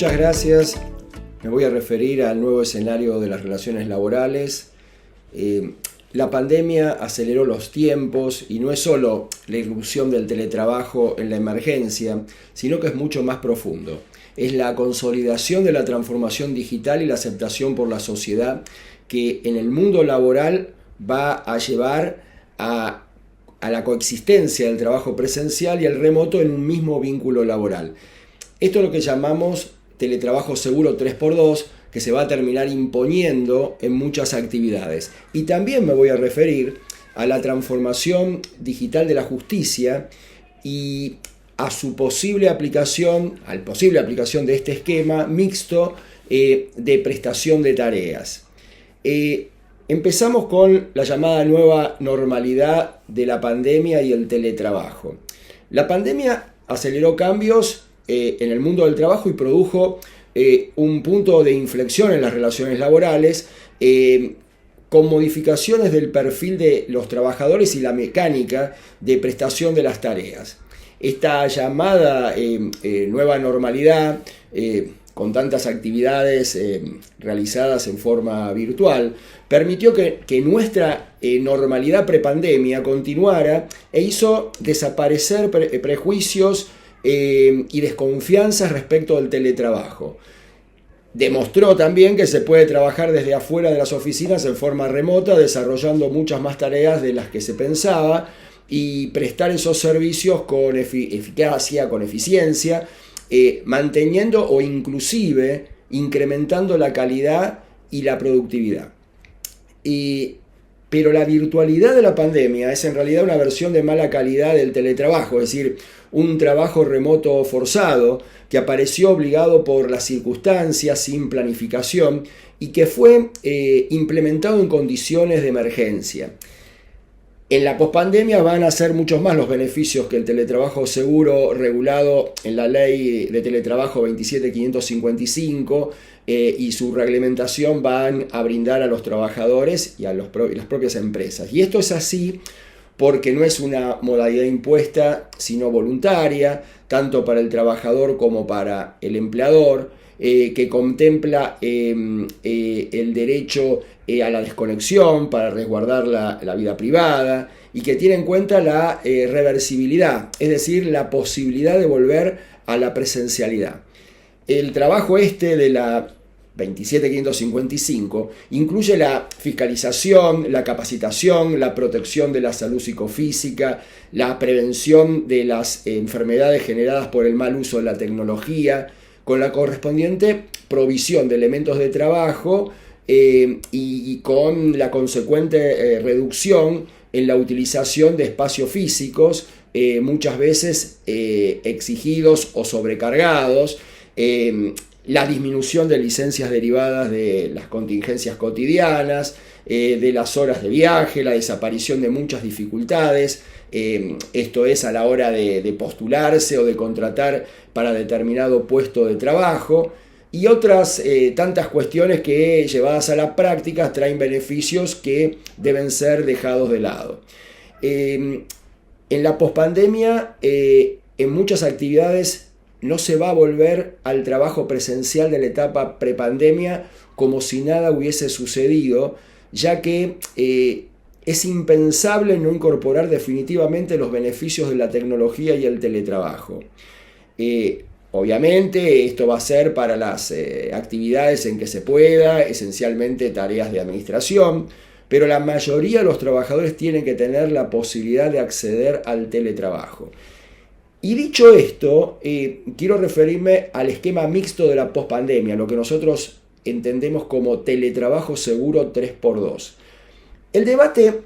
Muchas gracias. Me voy a referir al nuevo escenario de las relaciones laborales. La pandemia aceleró los tiempos y no es solo la irrupción del teletrabajo en la emergencia, sino que es mucho más profundo. Es la consolidación de la transformación digital y la aceptación por la sociedad que en el mundo laboral va a llevar a la coexistencia del trabajo presencial y el remoto en un mismo vínculo laboral. Esto es lo que llamamos teletrabajo seguro 3x2, que se va a terminar imponiendo en muchas actividades. Y también me voy a referir a la transformación digital de la justicia y a su posible aplicación, de este esquema mixto de prestación de tareas. Empezamos con la llamada nueva normalidad de la pandemia y el teletrabajo. La pandemia aceleró cambios en el mundo del trabajo y produjo un punto de inflexión en las relaciones laborales con modificaciones del perfil de los trabajadores y la mecánica de prestación de las tareas. Esta llamada nueva normalidad, con tantas actividades realizadas en forma virtual, permitió que nuestra normalidad prepandemia continuara e hizo desaparecer prejuicios y desconfianzas respecto del teletrabajo. Demostró también que se puede trabajar desde afuera de las oficinas en forma remota, desarrollando muchas más tareas de las que se pensaba y prestar esos servicios con eficacia, con eficiencia, manteniendo o inclusive incrementando la calidad y la productividad. Pero la virtualidad de la pandemia es en realidad una versión de mala calidad del teletrabajo, es decir, un trabajo remoto forzado que apareció obligado por las circunstancias, sin planificación, y que fue implementado en condiciones de emergencia. En la pospandemia van a ser muchos más los beneficios que el teletrabajo seguro regulado en la ley de teletrabajo 27555 y su reglamentación van a brindar a los trabajadores y a las propias empresas. Y esto es así porque no es una modalidad impuesta, sino voluntaria, tanto para el trabajador como para el empleador, que contempla el derecho a la desconexión para resguardar la vida privada y que tiene en cuenta la reversibilidad, es decir, la posibilidad de volver a la presencialidad. El trabajo de la 27555 incluye la fiscalización, la capacitación, la protección de la salud psicofísica, la prevención de las enfermedades generadas por el mal uso de la tecnología, con la correspondiente provisión de elementos de trabajo y con la consecuente reducción en la utilización de espacios físicos, muchas veces exigidos o sobrecargados, la disminución de licencias derivadas de las contingencias cotidianas, de las horas de viaje, la desaparición de muchas dificultades, esto es a la hora de postularse o de contratar para determinado puesto de trabajo, y otras tantas cuestiones que llevadas a la práctica traen beneficios que deben ser dejados de lado. En la pospandemia, en muchas actividades no se va a volver al trabajo presencial de la etapa prepandemia como si nada hubiese sucedido, ya que es impensable no incorporar definitivamente los beneficios de la tecnología y el teletrabajo. Obviamente esto va a ser para las actividades en que se pueda, esencialmente tareas de administración, pero la mayoría de los trabajadores tienen que tener la posibilidad de acceder al teletrabajo. Y dicho esto, quiero referirme al esquema mixto de la pospandemia, lo que nosotros entendemos como teletrabajo seguro 3x2. El debate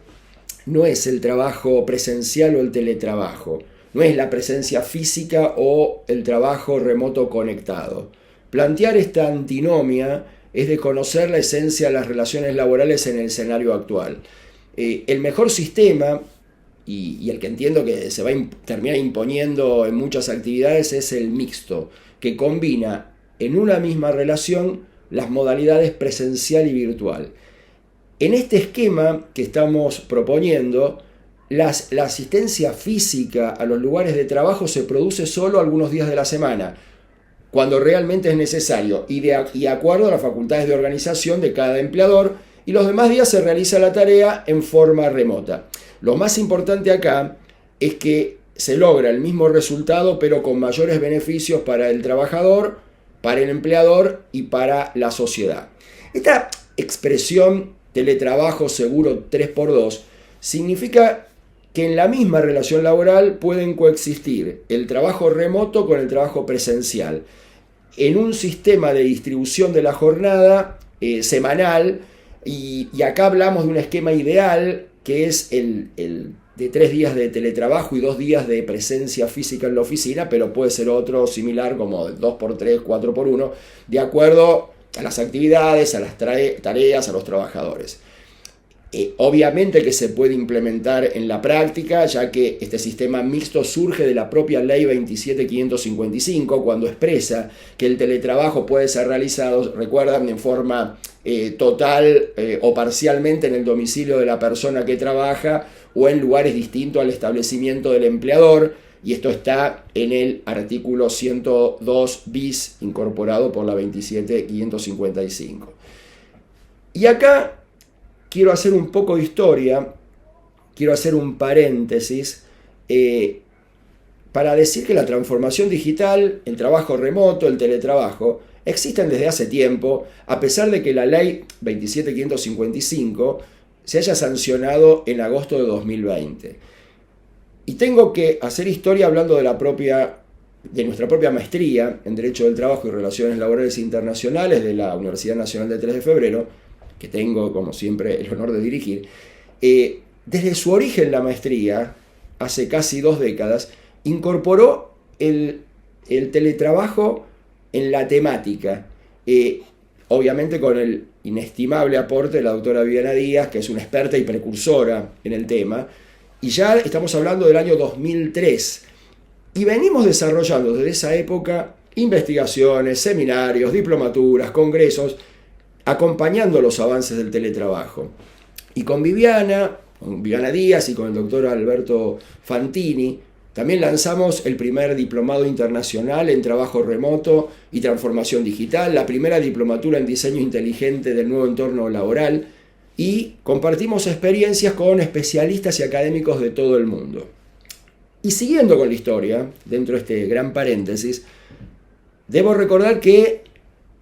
no es el trabajo presencial o el teletrabajo, no es la presencia física o el trabajo remoto conectado. Plantear esta antinomia es desconocer la esencia de las relaciones laborales en el escenario actual. El mejor sistema y el que entiendo que se va a terminar imponiendo en muchas actividades es el mixto, que combina en una misma relación las modalidades presencial y virtual. En este esquema que estamos proponiendo, la asistencia física a los lugares de trabajo se produce solo algunos días de la semana, cuando realmente es necesario y de acuerdo a las facultades de organización de cada empleador, y los demás días se realiza la tarea en forma remota. Lo más importante acá es que se logra el mismo resultado, pero con mayores beneficios para el trabajador, para el empleador y para la sociedad. Esta expresión teletrabajo seguro 3x2 significa que en la misma relación laboral pueden coexistir el trabajo remoto con el trabajo presencial en un sistema de distribución de la jornada semanal, y acá hablamos de un esquema ideal que es el de 3 días de teletrabajo y 2 días de presencia física en la oficina, pero puede ser otro similar como 2x3, 4x1, de acuerdo a las actividades, a las tareas, a los trabajadores. Obviamente que se puede implementar en la práctica, ya que este sistema mixto surge de la propia ley 27555, cuando expresa que el teletrabajo puede ser realizado, recuerdan, en forma total o parcialmente en el domicilio de la persona que trabaja o en lugares distintos al establecimiento del empleador, y esto está en el artículo 102 bis incorporado por la 27555. Y acá quiero hacer un poco de historia, quiero hacer un paréntesis para decir que la transformación digital, el trabajo remoto, el teletrabajo, existen desde hace tiempo, a pesar de que la ley 27555 se haya sancionado en agosto de 2020. Y tengo que hacer historia hablando de nuestra propia maestría en Derecho del Trabajo y Relaciones Laborales Internacionales de la Universidad Nacional de 3 de Febrero, que tengo, como siempre, el honor de dirigir. Desde su origen la maestría, hace casi 2 décadas, incorporó el teletrabajo en la temática, obviamente con el inestimable aporte de la doctora Viviana Díaz, que es una experta y precursora en el tema, y ya estamos hablando del año 2003, y venimos desarrollando desde esa época investigaciones, seminarios, diplomaturas, congresos, acompañando los avances del teletrabajo. Y con Viviana Díaz y con el doctor Alberto Fantini, también lanzamos el primer diplomado internacional en trabajo remoto y transformación digital, la primera diplomatura en diseño inteligente del nuevo entorno laboral, y compartimos experiencias con especialistas y académicos de todo el mundo. Y siguiendo con la historia, dentro de este gran paréntesis, debo recordar que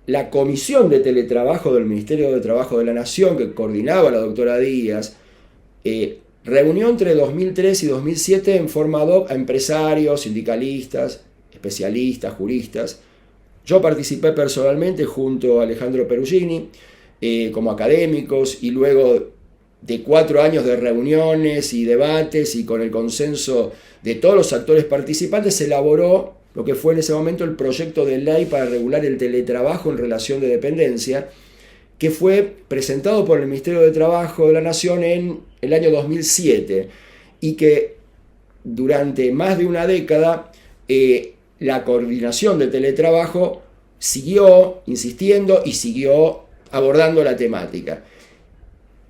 la Comisión de Teletrabajo del Ministerio de Trabajo de la Nación, que coordinaba la doctora Díaz, reunió entre 2003 y 2007 en forma ad hoc a empresarios, sindicalistas, especialistas, juristas. Yo participé personalmente junto a Alejandro Perugini como académicos, y luego de 4 años de reuniones y debates y con el consenso de todos los actores participantes, se elaboró lo que fue en ese momento el proyecto de ley para regular el teletrabajo en relación de dependencia, que fue presentado por el Ministerio de Trabajo de la Nación en el año 2007, y que durante más de una década la coordinación de teletrabajo siguió insistiendo y siguió abordando la temática.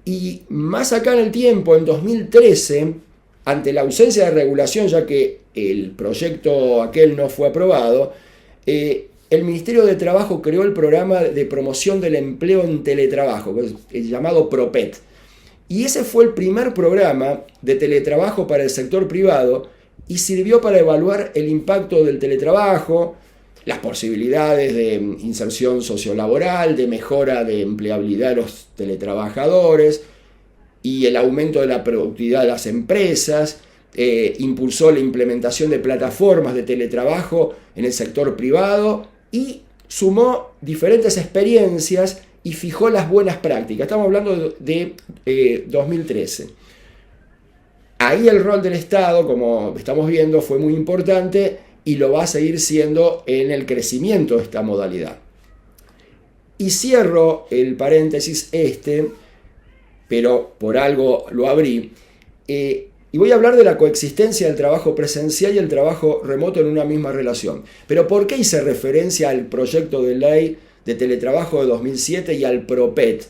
Y más acá en el tiempo, en 2013, ante la ausencia de regulación, ya que el proyecto aquel no fue aprobado, el Ministerio de Trabajo creó el programa de promoción del empleo en teletrabajo, que es el llamado PROPET. Y ese fue el primer programa de teletrabajo para el sector privado, y sirvió para evaluar el impacto del teletrabajo, las posibilidades de inserción sociolaboral, de mejora de empleabilidad de los teletrabajadores y el aumento de la productividad de las empresas. Impulsó la implementación de plataformas de teletrabajo en el sector privado y sumó diferentes experiencias y fijó las buenas prácticas. Estamos hablando de 2013. Ahí el rol del Estado, como estamos viendo, fue muy importante y lo va a seguir siendo en el crecimiento de esta modalidad. Y cierro el paréntesis pero por algo lo abrí, y voy a hablar de la coexistencia del trabajo presencial y el trabajo remoto en una misma relación. Pero ¿por qué hice referencia al proyecto de ley de teletrabajo de 2007 y al PROPET?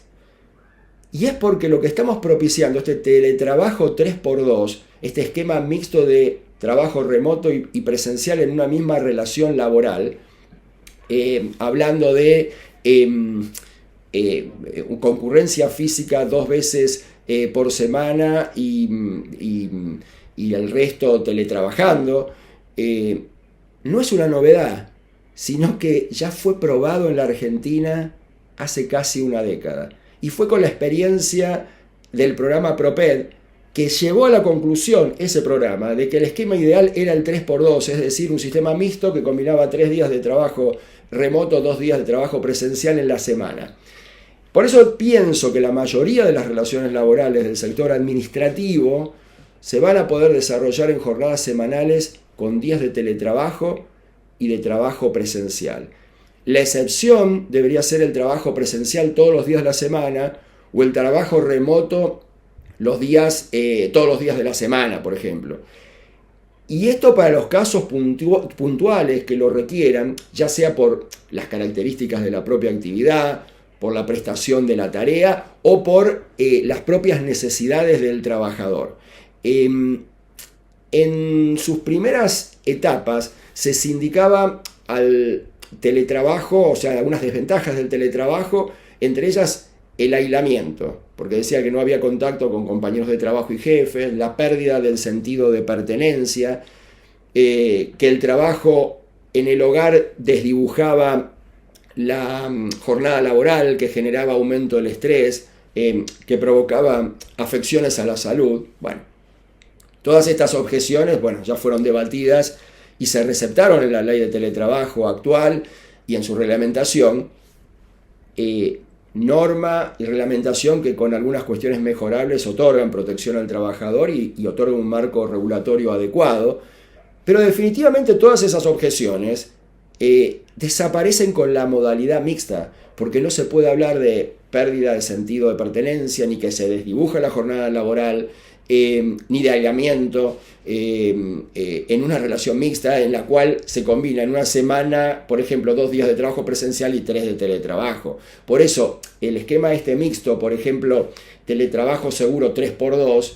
Y es porque lo que estamos propiciando, este teletrabajo 3x2, este esquema mixto de trabajo remoto y presencial en una misma relación laboral, hablando de concurrencia física 2 veces por semana y el resto teletrabajando. No es una novedad, sino que ya fue probado en la Argentina hace casi una década. Y fue con la experiencia del programa PROPED que llevó a la conclusión ese programa de que el esquema ideal era el 3x2, es decir, un sistema mixto que combinaba 3 días de trabajo remoto, 2 días de trabajo presencial en la semana. Por eso pienso que la mayoría de las relaciones laborales del sector administrativo se van a poder desarrollar en jornadas semanales con días de teletrabajo y de trabajo presencial. La excepción debería ser el trabajo presencial todos los días de la semana o el trabajo remoto todos los días de la semana, por ejemplo. Y esto para los casos puntuales que lo requieran, ya sea por las características de la propia actividad, por la prestación de la tarea o por las propias necesidades del trabajador. En sus primeras etapas se sindicaba al teletrabajo, o sea, algunas desventajas del teletrabajo, entre ellas el aislamiento, porque decía que no había contacto con compañeros de trabajo y jefes, la pérdida del sentido de pertenencia, que el trabajo en el hogar desdibujaba la jornada laboral, que generaba aumento del estrés, que provocaba afecciones a la salud. Bueno, todas estas objeciones, ya fueron debatidas y se receptaron en la ley de teletrabajo actual y en su reglamentación, norma y reglamentación que con algunas cuestiones mejorables otorgan protección al trabajador y otorgan un marco regulatorio adecuado, pero definitivamente todas esas objeciones desaparecen con la modalidad mixta, porque no se puede hablar de pérdida de sentido de pertenencia, ni que se desdibuja la jornada laboral, ni de aislamiento en una relación mixta en la cual se combina en una semana, por ejemplo, 2 días de trabajo presencial y 3 de teletrabajo. Por eso, el esquema mixto, por ejemplo, teletrabajo seguro 3x2,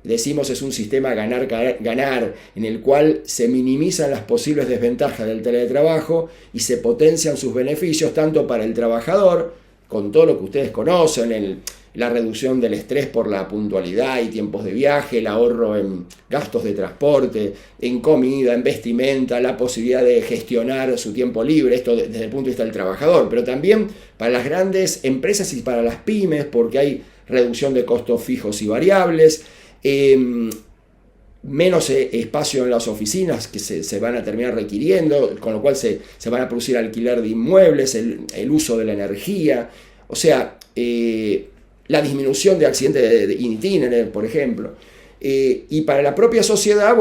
decimos es un sistema ganar-ganar, en el cual se minimizan las posibles desventajas del teletrabajo y se potencian sus beneficios tanto para el trabajador, con todo lo que ustedes conocen, la reducción del estrés por la puntualidad y tiempos de viaje, el ahorro en gastos de transporte, en comida, en vestimenta, la posibilidad de gestionar su tiempo libre, esto desde el punto de vista del trabajador, pero también para las grandes empresas y para las pymes, porque hay reducción de costos fijos y variables, menos espacio en las oficinas que se van a terminar requiriendo, con lo cual se van a producir alquiler de inmuebles, el uso de la energía, o sea, la disminución de accidentes de itinere, por ejemplo. Y para la propia sociedad,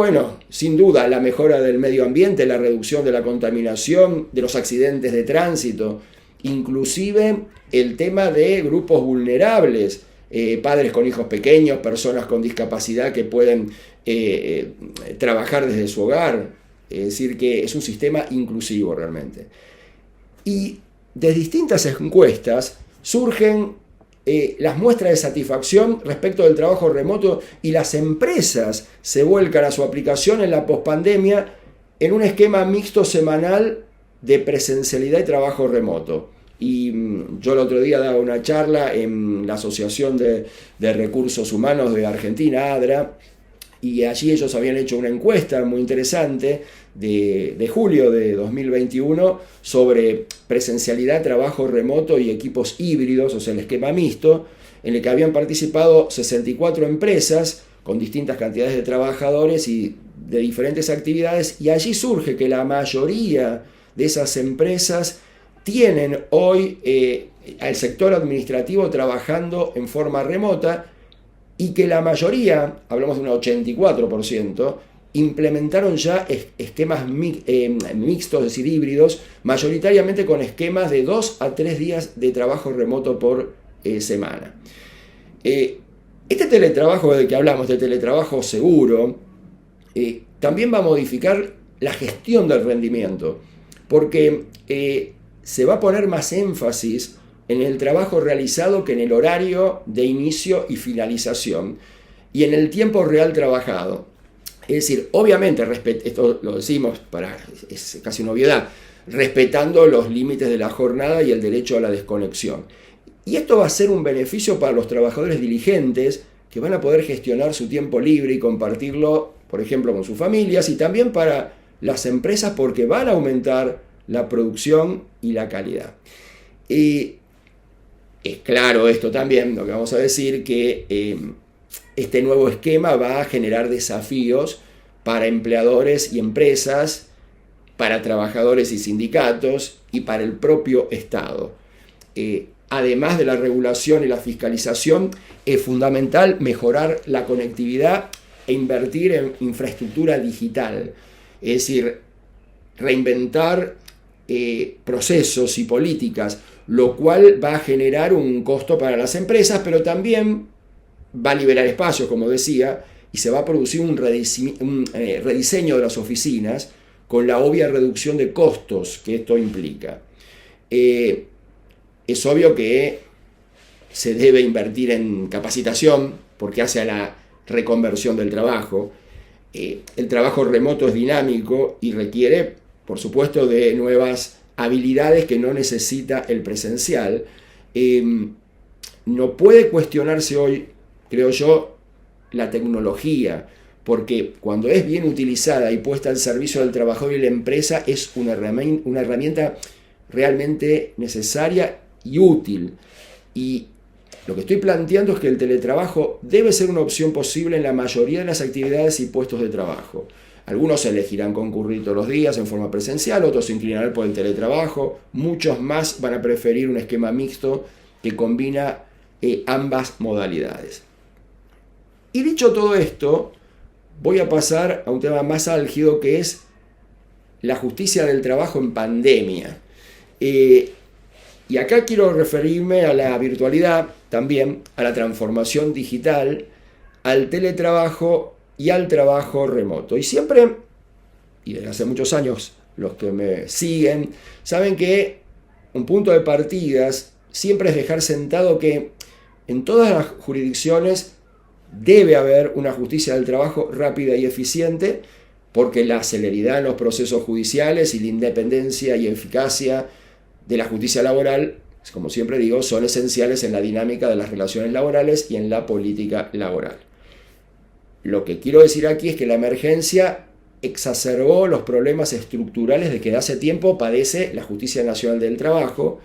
sin duda, la mejora del medio ambiente, la reducción de la contaminación, de los accidentes de tránsito, inclusive el tema de grupos vulnerables, padres con hijos pequeños, personas con discapacidad que pueden trabajar desde su hogar. Es decir, que es un sistema inclusivo realmente. Y de distintas encuestas surgen las muestras de satisfacción respecto del trabajo remoto y las empresas se vuelcan a su aplicación en la pospandemia en un esquema mixto semanal de presencialidad y trabajo remoto. Y yo el otro día daba una charla en la Asociación de Recursos Humanos de Argentina, ADRA, y allí ellos habían hecho una encuesta muy interesante de julio de 2021 sobre presencialidad, trabajo remoto y equipos híbridos, o sea, el esquema mixto, en el que habían participado 64 empresas con distintas cantidades de trabajadores y de diferentes actividades, y allí surge que la mayoría de esas empresas tienen hoy al sector administrativo trabajando en forma remota y que la mayoría, hablamos de un 84%, implementaron ya esquemas mixtos, es decir, híbridos, mayoritariamente con esquemas de 2 a 3 días de trabajo remoto por semana. Este teletrabajo del que hablamos, de teletrabajo seguro, también va a modificar la gestión del rendimiento, porque se va a poner más énfasis en el trabajo realizado que en el horario de inicio y finalización y en el tiempo real trabajado. Es decir, obviamente, esto lo decimos, es casi una obviedad, respetando los límites de la jornada y el derecho a la desconexión. Y esto va a ser un beneficio para los trabajadores diligentes que van a poder gestionar su tiempo libre y compartirlo, por ejemplo, con sus familias, y también para las empresas porque van a aumentar la producción y la calidad. Y es claro esto también, lo que vamos a decir, que este nuevo esquema va a generar desafíos para empleadores y empresas, para trabajadores y sindicatos y para el propio Estado. Además de la regulación y la fiscalización, es fundamental mejorar la conectividad e invertir en infraestructura digital. Es decir, reinventar procesos y políticas, lo cual va a generar un costo para las empresas, pero también va a liberar espacios, como decía, y se va a producir un rediseño de las oficinas con la obvia reducción de costos que esto implica. Es obvio que se debe invertir en capacitación porque hace a la reconversión del trabajo. El trabajo remoto es dinámico y requiere, por supuesto, de nuevas habilidades que no necesita el presencial. No puede cuestionarse hoy, creo yo, la tecnología, porque cuando es bien utilizada y puesta al servicio del trabajador y la empresa es una herramienta realmente necesaria y útil. Y lo que estoy planteando es que el teletrabajo debe ser una opción posible en la mayoría de las actividades y puestos de trabajo. Algunos elegirán concurrir todos los días en forma presencial, otros se inclinarán por el teletrabajo, muchos más van a preferir un esquema mixto que combina ambas modalidades. Y dicho todo esto, voy a pasar a un tema más álgido que es la justicia del trabajo en pandemia. Y acá quiero referirme a la virtualidad, también a la transformación digital, al teletrabajo y al trabajo remoto. Y siempre, y desde hace muchos años, los que me siguen, saben que un punto de partidas siempre es dejar sentado que en todas las jurisdicciones debe haber una justicia del trabajo rápida y eficiente, porque la celeridad en los procesos judiciales y la independencia y eficacia de la justicia laboral, como siempre digo, son esenciales en la dinámica de las relaciones laborales y en la política laboral. Lo que quiero decir aquí es que la emergencia exacerbó los problemas estructurales de que hace tiempo padece la Justicia Nacional del Trabajo,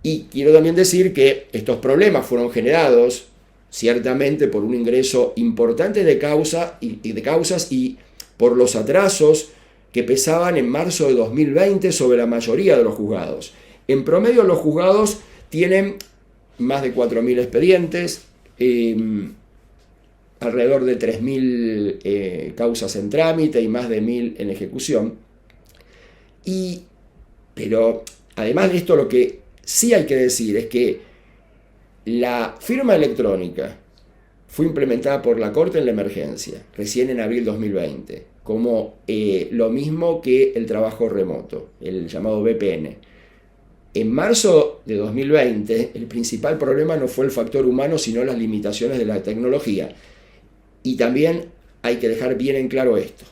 y quiero también decir que estos problemas fueron generados ciertamente por un ingreso importante de causas y por los atrasos que pesaban en marzo de 2020 sobre la mayoría de los juzgados. En promedio, los juzgados tienen más de 4.000 expedientes, alrededor de 3.000 causas en trámite y más de 1.000 en ejecución. Pero además de esto, lo que sí hay que decir es que la firma electrónica fue implementada por la Corte en la emergencia, recién en abril 2020, como lo mismo que el trabajo remoto, el llamado VPN. En marzo de 2020, el principal problema no fue el factor humano, sino las limitaciones de la tecnología. Y también hay que dejar bien en claro esto.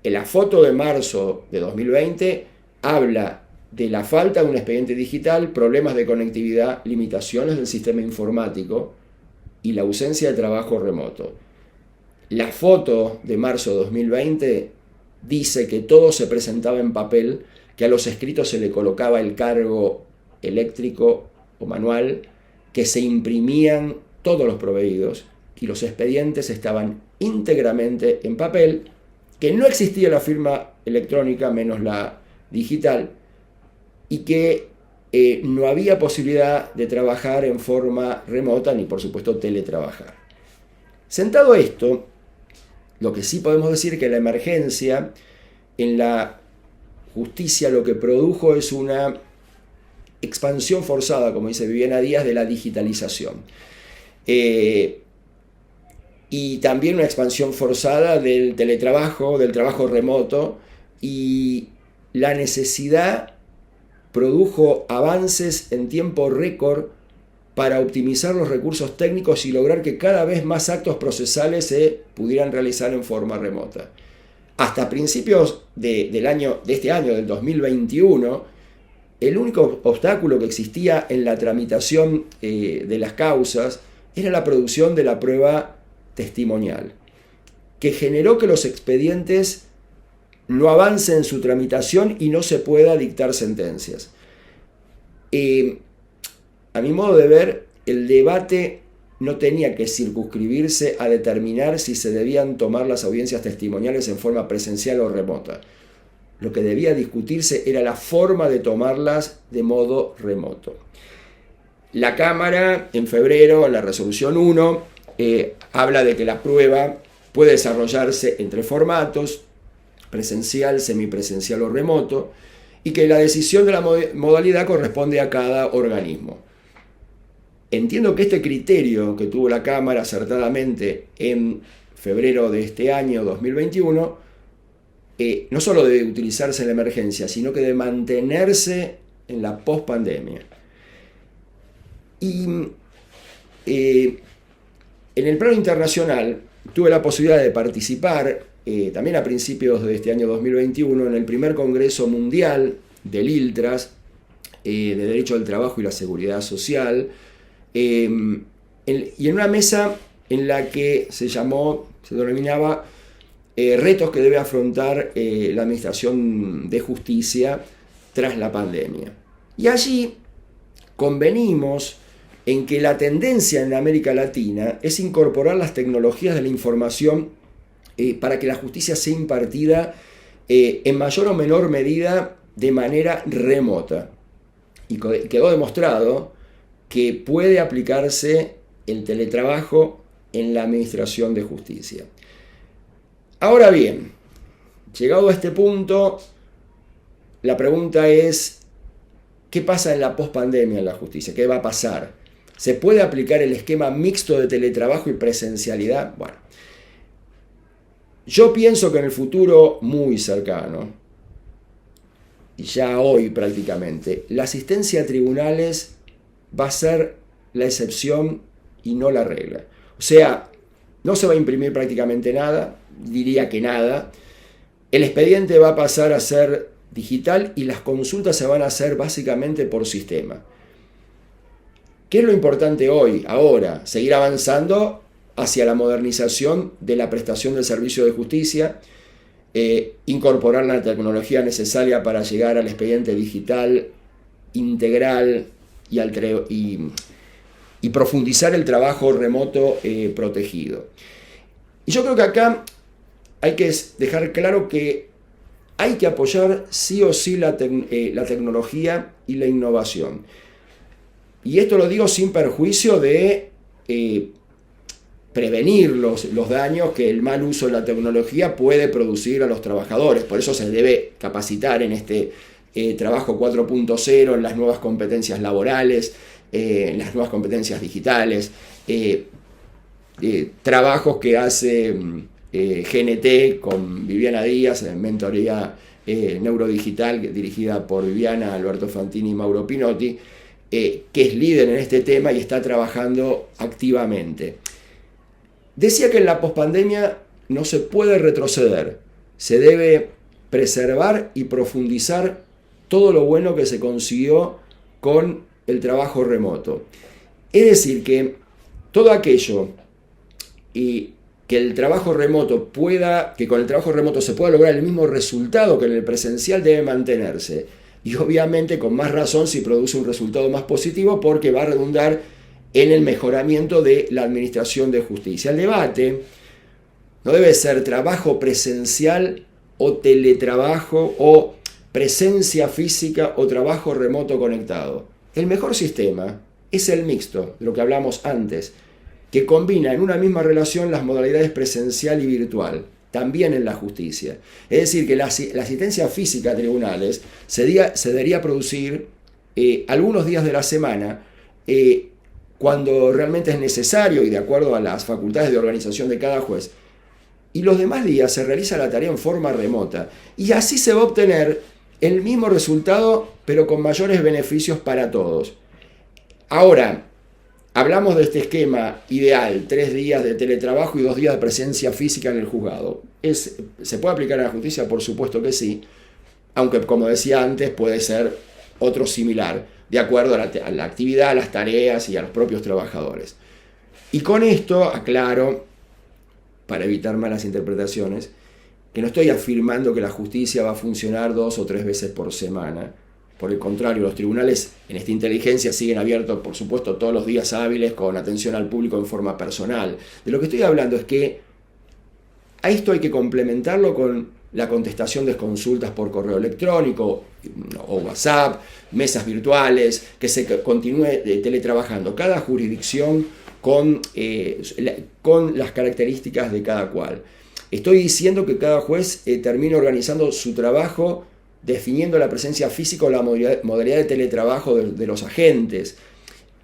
En la foto de marzo de 2020 habla de la falta de un expediente digital, problemas de conectividad, limitaciones del sistema informático y la ausencia de trabajo remoto. La foto de marzo de 2020 dice que todo se presentaba en papel, que a los escritos se le colocaba el cargo eléctrico o manual, que se imprimían todos los proveídos y los expedientes estaban íntegramente en papel, que no existía la firma electrónica menos la digital y que no había posibilidad de trabajar en forma remota ni por supuesto teletrabajar. Sentado esto, lo que sí podemos decir es que la emergencia en la justicia lo que produjo es una expansión forzada, como dice Viviana Díaz, de la digitalización. Y también una expansión forzada del teletrabajo, del trabajo remoto, y la necesidad produjo avances en tiempo récord para optimizar los recursos técnicos y lograr que cada vez más actos procesales se pudieran realizar en forma remota. Hasta principios de este año, del 2021, el único obstáculo que existía en la tramitación de las causas era la producción de la prueba testimonial, que generó que los expedientes no avancen en su tramitación y no se pueda dictar sentencias. A mi modo de ver, el debate no tenía que circunscribirse a determinar si se debían tomar las audiencias testimoniales en forma presencial o remota. Lo que debía discutirse era la forma de tomarlas de modo remoto. La Cámara, en febrero, en la resolución 1, habla de que la prueba puede desarrollarse en 3 formatos: presencial, semipresencial o remoto, y que la decisión de la modalidad corresponde a cada organismo. Entiendo que este criterio que tuvo la Cámara acertadamente en febrero de este año 2021, no solo debe utilizarse en la emergencia, sino que debe mantenerse en la pospandemia. Y en el plano internacional tuve la posibilidad de participar también a principios de este año 2021 en el primer Congreso Mundial del ILTRAS, de Derecho al Trabajo y la Seguridad Social, y en una mesa en la que se denominaba retos que debe afrontar la Administración de Justicia tras la pandemia. Y allí convenimos en que la tendencia en América Latina es incorporar las tecnologías de la información para que la justicia sea impartida en mayor o menor medida de manera remota. Y quedó demostrado que puede aplicarse el teletrabajo en la Administración de Justicia. Ahora bien, llegado a este punto, la pregunta es: ¿qué pasa en la pospandemia en la justicia? ¿Qué va a pasar? ¿Se puede aplicar el esquema mixto de teletrabajo y presencialidad? Bueno, yo pienso que en el futuro muy cercano, y ya hoy prácticamente, la asistencia a tribunales va a ser la excepción y no la regla. O sea, no se va a imprimir prácticamente nada, diría que nada. El expediente va a pasar a ser digital y las consultas se van a hacer básicamente por sistema. ¿Qué es lo importante hoy, ahora? Seguir avanzando hacia la modernización de la prestación del servicio de justicia, incorporar la tecnología necesaria para llegar al expediente digital integral y profundizar el trabajo remoto protegido. Y yo creo que acá hay que dejar claro que hay que apoyar sí o sí la tecnología y la innovación. Y esto lo digo sin perjuicio de prevenir los daños que el mal uso de la tecnología puede producir a los trabajadores. Por eso se debe capacitar en este trabajo 4.0, en las nuevas competencias laborales, en las nuevas competencias digitales, trabajos que hace GNT con Viviana Díaz, en mentoría neurodigital dirigida por Viviana, Alberto Fantini y Mauro Pinotti, que es líder en este tema y está trabajando activamente. Decía que en la pospandemia no se puede retroceder, se debe preservar y profundizar todo lo bueno que se consiguió con el trabajo remoto. Es decir, que todo aquello que el trabajo remoto que con el trabajo remoto se pueda lograr el mismo resultado que en el presencial debe mantenerse. Y obviamente con más razón si produce un resultado más positivo, porque va a redundar en el mejoramiento de la administración de justicia. El debate no debe ser trabajo presencial o teletrabajo, o presencia física o trabajo remoto conectado. El mejor sistema es el mixto, de lo que hablamos antes, que combina en una misma relación las modalidades presencial y virtual, también en la justicia. Es decir, que la asistencia física a tribunales se debería producir algunos días de la semana, cuando realmente es necesario y de acuerdo a las facultades de organización de cada juez. Y los demás días se realiza la tarea en forma remota. Y así se va a obtener el mismo resultado, pero con mayores beneficios para todos. Ahora, hablamos de este esquema ideal, 3 días de teletrabajo y 2 días de presencia física en el juzgado. ¿Se puede aplicar a la justicia? Por supuesto que sí, aunque como decía antes puede ser otro similar, de acuerdo a la actividad, a las tareas y a los propios trabajadores. Y con esto aclaro, para evitar malas interpretaciones, que no estoy afirmando que la justicia va a funcionar 2 o 3 veces por semana. Por el contrario, los tribunales en esta inteligencia siguen abiertos, por supuesto, todos los días hábiles con atención al público en forma personal. De lo que estoy hablando es que a esto hay que complementarlo con la contestación de consultas por correo electrónico o WhatsApp, mesas virtuales, que se continúe teletrabajando. Cada jurisdicción con las características de cada cual. Estoy diciendo que cada juez termine organizando su trabajo definiendo la presencia física o la modalidad de teletrabajo de los agentes.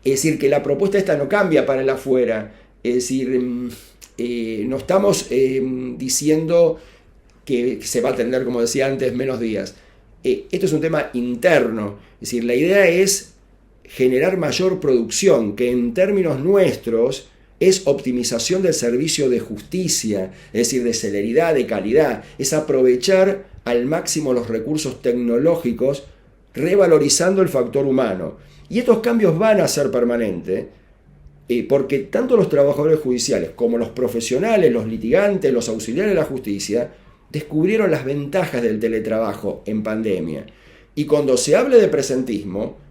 Es decir, que la propuesta esta no cambia para el afuera. Es decir, no estamos diciendo que se va a atender, como decía antes, menos días. Esto es un tema interno. Es decir, la idea es generar mayor producción, que en términos nuestros es optimización del servicio de justicia, es decir, de celeridad, de calidad, es aprovechar al máximo los recursos tecnológicos, revalorizando el factor humano. Y estos cambios van a ser permanentes, porque tanto los trabajadores judiciales como los profesionales, los litigantes, los auxiliares de la justicia, descubrieron las ventajas del teletrabajo en pandemia. Y cuando se hable de presentismo,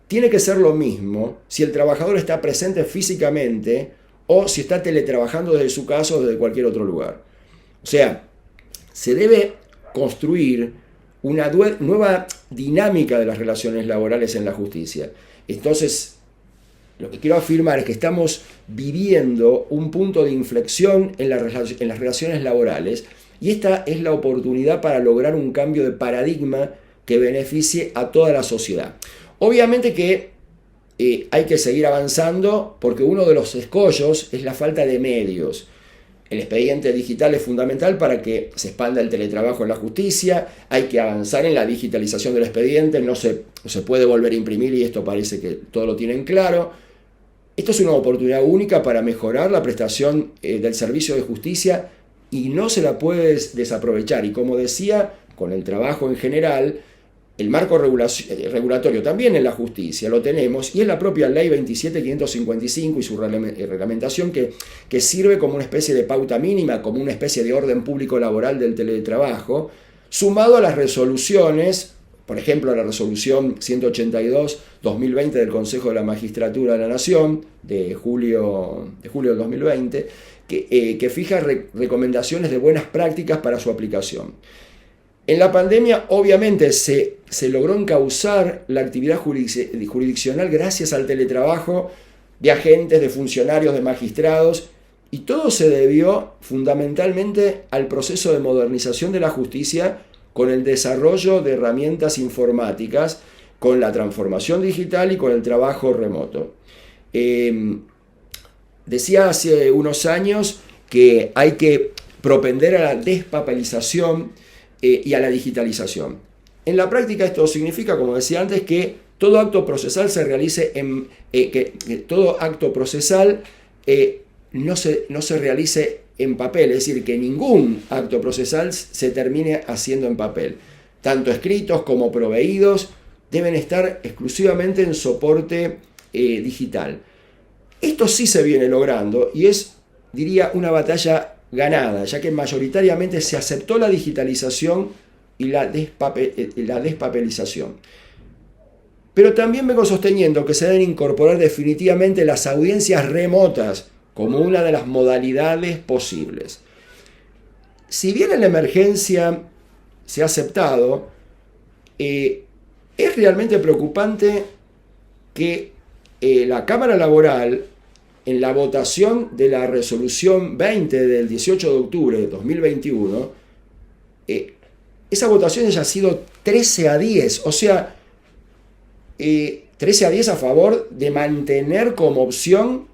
tiene que ser lo mismo si el trabajador está presente físicamente o si está teletrabajando desde su casa o desde cualquier otro lugar. O sea, se debe construir una nueva dinámica de las relaciones laborales en la justicia. Entonces, lo que quiero afirmar es que estamos viviendo un punto de inflexión en las relaciones laborales y esta es la oportunidad para lograr un cambio de paradigma que beneficie a toda la sociedad. Obviamente que hay que seguir avanzando porque uno de los escollos es la falta de medios. El expediente digital es fundamental para que se expanda el teletrabajo en la justicia, hay que avanzar en la digitalización del expediente, no se puede volver a imprimir y esto parece que todo lo tienen claro. Esto es una oportunidad única para mejorar la prestación del servicio de justicia y no se la puede desaprovechar. Y como decía, con el trabajo en general, el marco regulatorio también en la justicia lo tenemos y es la propia ley 27.555 y su reglamentación que sirve como una especie de pauta mínima, como una especie de orden público laboral del teletrabajo, sumado a las resoluciones, por ejemplo a la resolución 182-2020 del Consejo de la Magistratura de la Nación de julio del 2020, que fija recomendaciones de buenas prácticas para su aplicación. En la pandemia, obviamente, se logró encauzar la actividad jurisdiccional gracias al teletrabajo de agentes, de funcionarios, de magistrados, y todo se debió fundamentalmente al proceso de modernización de la justicia con el desarrollo de herramientas informáticas, con la transformación digital y con el trabajo remoto. Decía hace unos años que hay que propender a la despapelización y a la digitalización. En la práctica esto significa, como decía antes, que todo acto procesal se realice que todo acto procesal no se realice en papel, es decir, que ningún acto procesal se termine haciendo en papel. Tanto escritos como proveídos deben estar exclusivamente en soporte digital. Esto sí se viene logrando y es, diría, una batalla ganada, ya que mayoritariamente se aceptó la digitalización y la despapelización. Pero también vengo sosteniendo que se deben incorporar definitivamente las audiencias remotas como una de las modalidades posibles. Si bien en la emergencia se ha aceptado, es realmente preocupante que la Cámara Laboral, en la votación de la resolución 20 del 18 de octubre de 2021, esa votación haya sido 13-10, o sea, 13-10 a favor de mantener como opción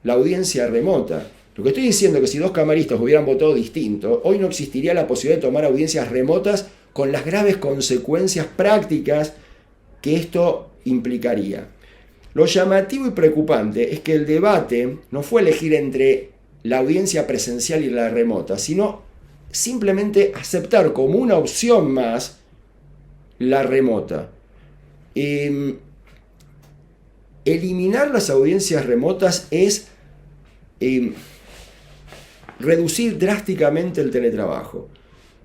la audiencia remota. Lo que estoy diciendo es que si 2 camaristas hubieran votado distinto, hoy no existiría la posibilidad de tomar audiencias remotas con las graves consecuencias prácticas que esto implicaría. Lo llamativo y preocupante es que el debate no fue elegir entre la audiencia presencial y la remota, sino simplemente aceptar como una opción más la remota. Eliminar las audiencias remotas es reducir drásticamente el teletrabajo.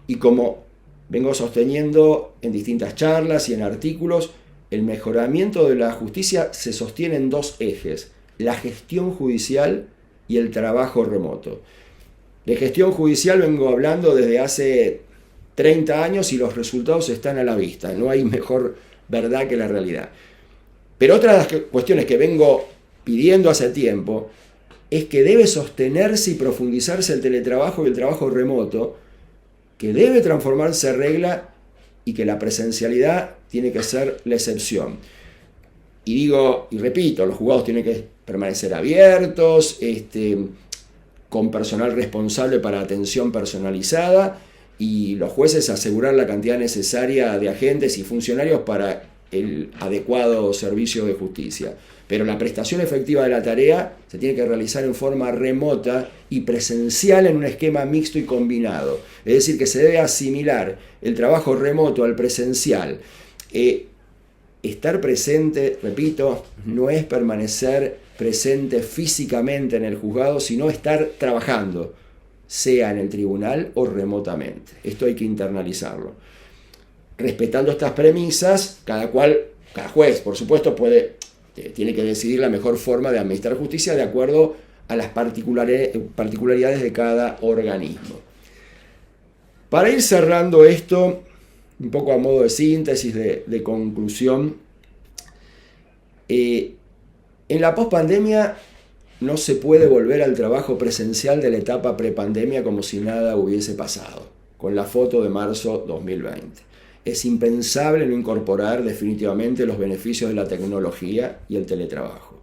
Y como vengo sosteniendo en distintas charlas y en artículos, el mejoramiento de la justicia se sostiene en dos ejes: la gestión judicial y el trabajo remoto. De gestión judicial vengo hablando desde hace 30 años y los resultados están a la vista. No hay mejor verdad que la realidad. Pero otra de las cuestiones que vengo pidiendo hace tiempo es que debe sostenerse y profundizarse el teletrabajo y el trabajo remoto, que debe transformarse en regla y que la presencialidad tiene que ser la excepción. Y digo, y repito, los juzgados tienen que permanecer abiertos, con personal responsable para atención personalizada, y los jueces asegurar la cantidad necesaria de agentes y funcionarios para el adecuado servicio de justicia. Pero la prestación efectiva de la tarea se tiene que realizar en forma remota y presencial en un esquema mixto y combinado. Es decir, que se debe asimilar el trabajo remoto al presencial. Estar presente, repito, no es permanecer presente físicamente en el juzgado, sino estar trabajando, sea en el tribunal o remotamente. Esto hay que internalizarlo. Respetando estas premisas, cada juez, por supuesto, tiene que decidir la mejor forma de administrar justicia de acuerdo a las particularidades de cada organismo. Para ir cerrando esto, un poco a modo de síntesis, de conclusión, en la pospandemia no se puede volver al trabajo presencial de la etapa prepandemia como si nada hubiese pasado, con la foto de marzo 2020. Es impensable no incorporar definitivamente los beneficios de la tecnología y el teletrabajo.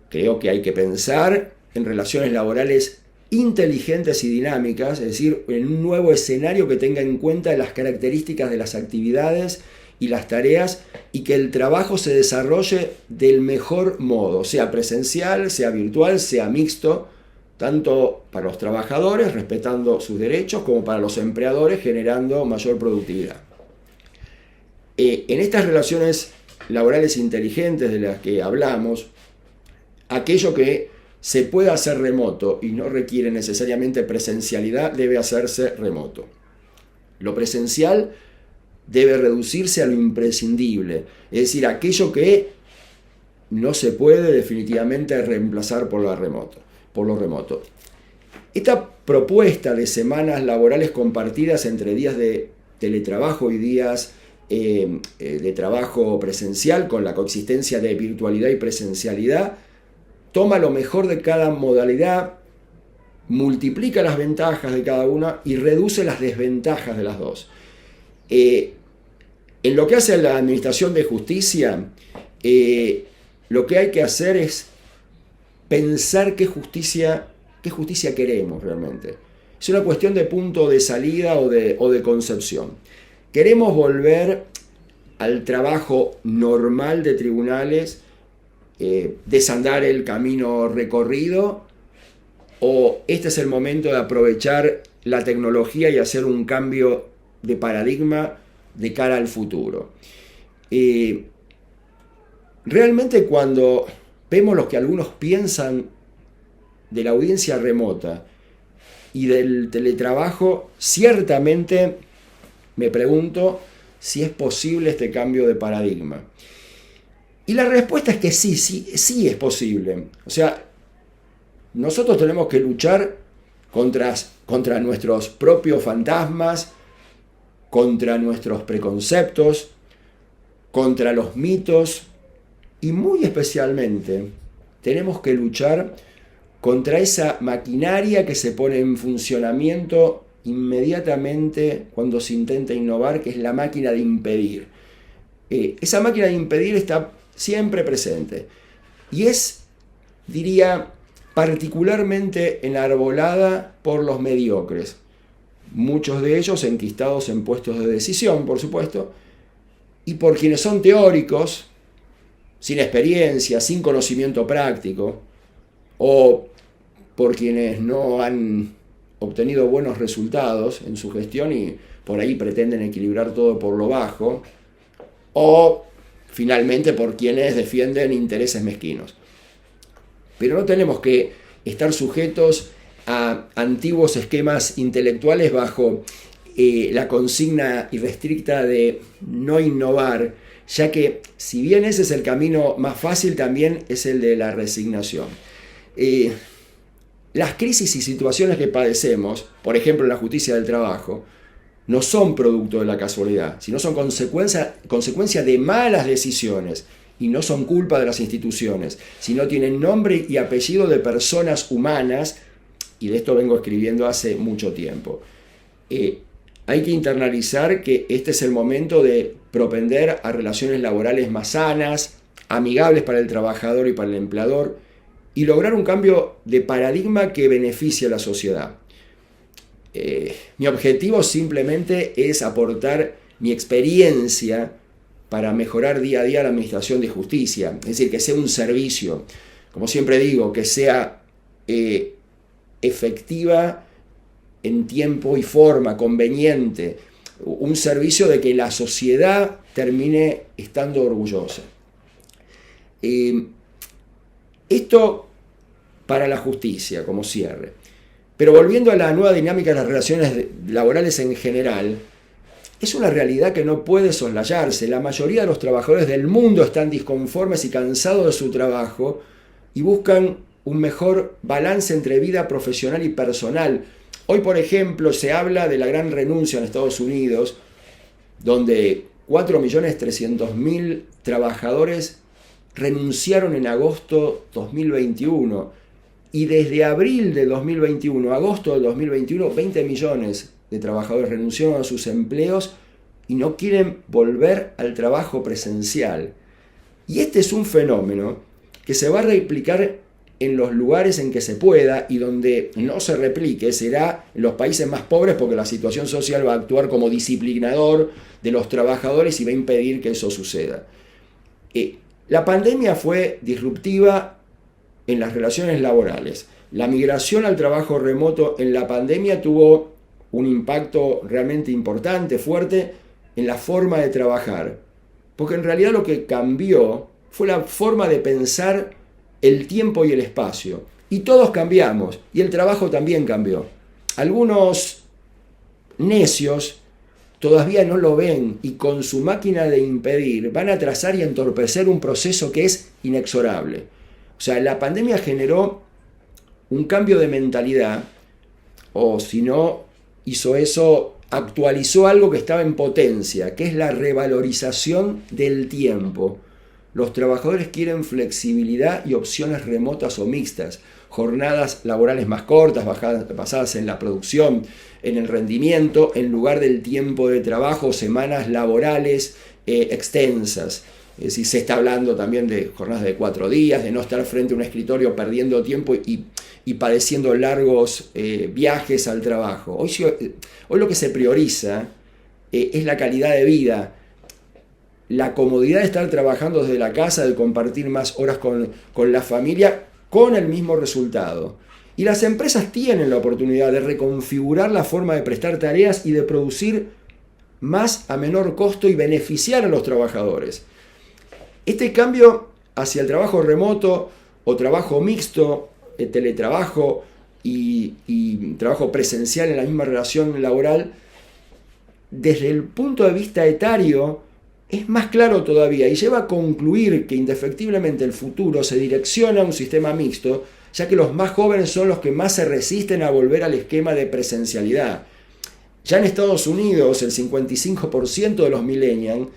Creo que hay que pensar en relaciones laborales inteligentes y dinámicas, es decir, en un nuevo escenario que tenga en cuenta las características de las actividades y las tareas, y que el trabajo se desarrolle del mejor modo, sea presencial, sea virtual, sea mixto, tanto para los trabajadores, respetando sus derechos, como para los empleadores, generando mayor productividad. En estas relaciones laborales inteligentes de las que hablamos, aquello que se puede hacer remoto y no requiere necesariamente presencialidad debe hacerse remoto. Lo presencial debe reducirse a lo imprescindible, es decir, aquello que no se puede definitivamente reemplazar por lo remoto. Esta propuesta de semanas laborales compartidas entre días de teletrabajo y días de trabajo presencial, con la coexistencia de virtualidad y presencialidad, toma lo mejor de cada modalidad, multiplica las ventajas de cada una y reduce las desventajas de las dos. En lo que hace a la administración de justicia, lo que hay que hacer es pensar qué justicia queremos realmente. Es una cuestión de punto de salida o de concepción. ¿Queremos volver al trabajo normal de tribunales, desandar el camino recorrido, o este es el momento de aprovechar la tecnología y hacer un cambio de paradigma de cara al futuro? Realmente, cuando vemos lo que algunos piensan de la audiencia remota y del teletrabajo, ciertamente me pregunto si es posible este cambio de paradigma. Y la respuesta es que sí es posible. O sea, nosotros tenemos que luchar contra nuestros propios fantasmas, contra nuestros preconceptos, contra los mitos, y muy especialmente tenemos que luchar contra esa maquinaria que se pone en funcionamiento inmediatamente cuando se intenta innovar, que es la máquina de impedir. Esa máquina de impedir está siempre presente y es, diría, particularmente enarbolada por los mediocres, muchos de ellos enquistados en puestos de decisión, por supuesto, y por quienes son teóricos sin experiencia, sin conocimiento práctico, o por quienes no han obtenido buenos resultados en su gestión y por ahí pretenden equilibrar todo por lo bajo, o finalmente por quienes defienden intereses mezquinos. Pero no tenemos que estar sujetos a antiguos esquemas intelectuales bajo la consigna irrestricta de no innovar, ya que si bien ese es el camino más fácil, también es el de la resignación. Las crisis y situaciones que padecemos, por ejemplo en la justicia del trabajo, no son producto de la casualidad, sino son consecuencia de malas decisiones, y no son culpa de las instituciones, sino tienen nombre y apellido de personas humanas, y de esto vengo escribiendo hace mucho tiempo. Hay que internalizar que este es el momento de propender a relaciones laborales más sanas, amigables para el trabajador y para el empleador, y lograr un cambio de paradigma que beneficie a la sociedad. Mi objetivo simplemente es aportar mi experiencia para mejorar día a día la administración de justicia, es decir, que sea un servicio, como siempre digo, que sea efectiva en tiempo y forma, conveniente, un servicio de que la sociedad termine estando orgullosa. Esto para la justicia, como cierre. Pero volviendo a la nueva dinámica de las relaciones laborales en general, es una realidad que no puede soslayarse. La mayoría de los trabajadores del mundo están disconformes y cansados de su trabajo y buscan un mejor balance entre vida profesional y personal. Hoy, por ejemplo, se habla de la gran renuncia en Estados Unidos, donde 4.300.000 trabajadores renunciaron en agosto 2021. Y desde abril de 2021 a agosto de 2021, 20 millones de trabajadores renunciaron a sus empleos y no quieren volver al trabajo presencial. Y este es un fenómeno que se va a replicar en los lugares en que se pueda, y donde no se replique será en los países más pobres, porque la situación social va a actuar como disciplinador de los trabajadores y va a impedir que eso suceda. La pandemia fue disruptiva en las relaciones laborales. La migración al trabajo remoto en la pandemia tuvo un impacto realmente importante, fuerte, en la forma de trabajar. Porque en realidad lo que cambió fue la forma de pensar el tiempo y el espacio. Y todos cambiamos, y el trabajo también cambió. Algunos necios todavía no lo ven y con su máquina de impedir van a atrasar y entorpecer un proceso que es inexorable. O sea, la pandemia generó un cambio de mentalidad, o si no hizo eso, actualizó algo que estaba en potencia, que es la revalorización del tiempo. Los trabajadores quieren flexibilidad y opciones remotas o mixtas, jornadas laborales más cortas, basadas en la producción, en el rendimiento, en lugar del tiempo de trabajo, semanas laborales extensas. Es decir, se está hablando también de jornadas de 4 días, de no estar frente a un escritorio perdiendo tiempo y padeciendo largos viajes al trabajo. Hoy lo que se prioriza es la calidad de vida, la comodidad de estar trabajando desde la casa, de compartir más horas con la familia, con el mismo resultado. Y las empresas tienen la oportunidad de reconfigurar la forma de prestar tareas y de producir más a menor costo y beneficiar a los trabajadores. Este cambio hacia el trabajo remoto o trabajo mixto, teletrabajo y trabajo presencial en la misma relación laboral, desde el punto de vista etario, es más claro todavía y lleva a concluir que indefectiblemente el futuro se direcciona a un sistema mixto, ya que los más jóvenes son los que más se resisten a volver al esquema de presencialidad. Ya en Estados Unidos, el 55% de los millennials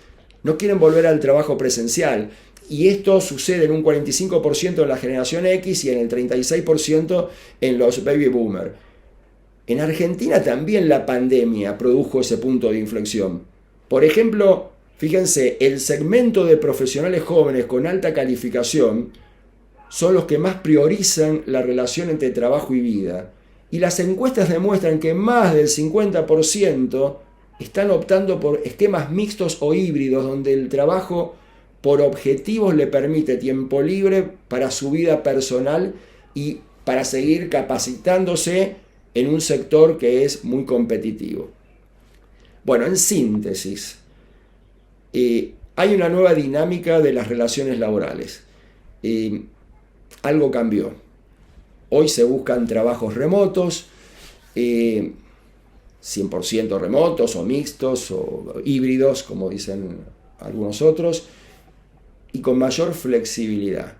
no quieren volver al trabajo presencial, y esto sucede en un 45% en la generación X y en el 36% en los baby boomers. En Argentina también la pandemia produjo ese punto de inflexión. Por ejemplo, fíjense, el segmento de profesionales jóvenes con alta calificación son los que más priorizan la relación entre trabajo y vida. Y las encuestas demuestran que más del 50% están optando por esquemas mixtos o híbridos, donde el trabajo por objetivos le permite tiempo libre para su vida personal y para seguir capacitándose en un sector que es muy competitivo. Bueno, en síntesis, hay una nueva dinámica de las relaciones laborales. Algo cambió. Hoy se buscan trabajos remotos, 100% remotos o mixtos o híbridos, como dicen algunos otros, y con mayor flexibilidad.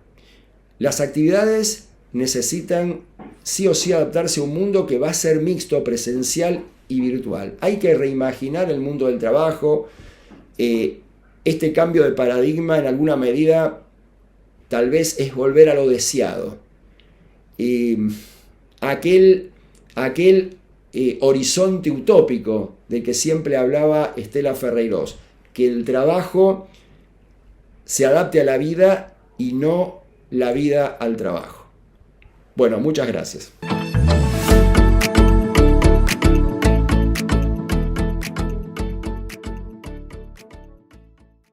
Las actividades necesitan sí o sí adaptarse a un mundo que va a ser mixto, presencial y virtual. Hay que reimaginar el mundo del trabajo. Este cambio de paradigma en alguna medida tal vez es volver a lo deseado. Aquel horizonte utópico del que siempre hablaba Estela Ferreirós, que el trabajo se adapte a la vida y no la vida al trabajo. Bueno, muchas gracias.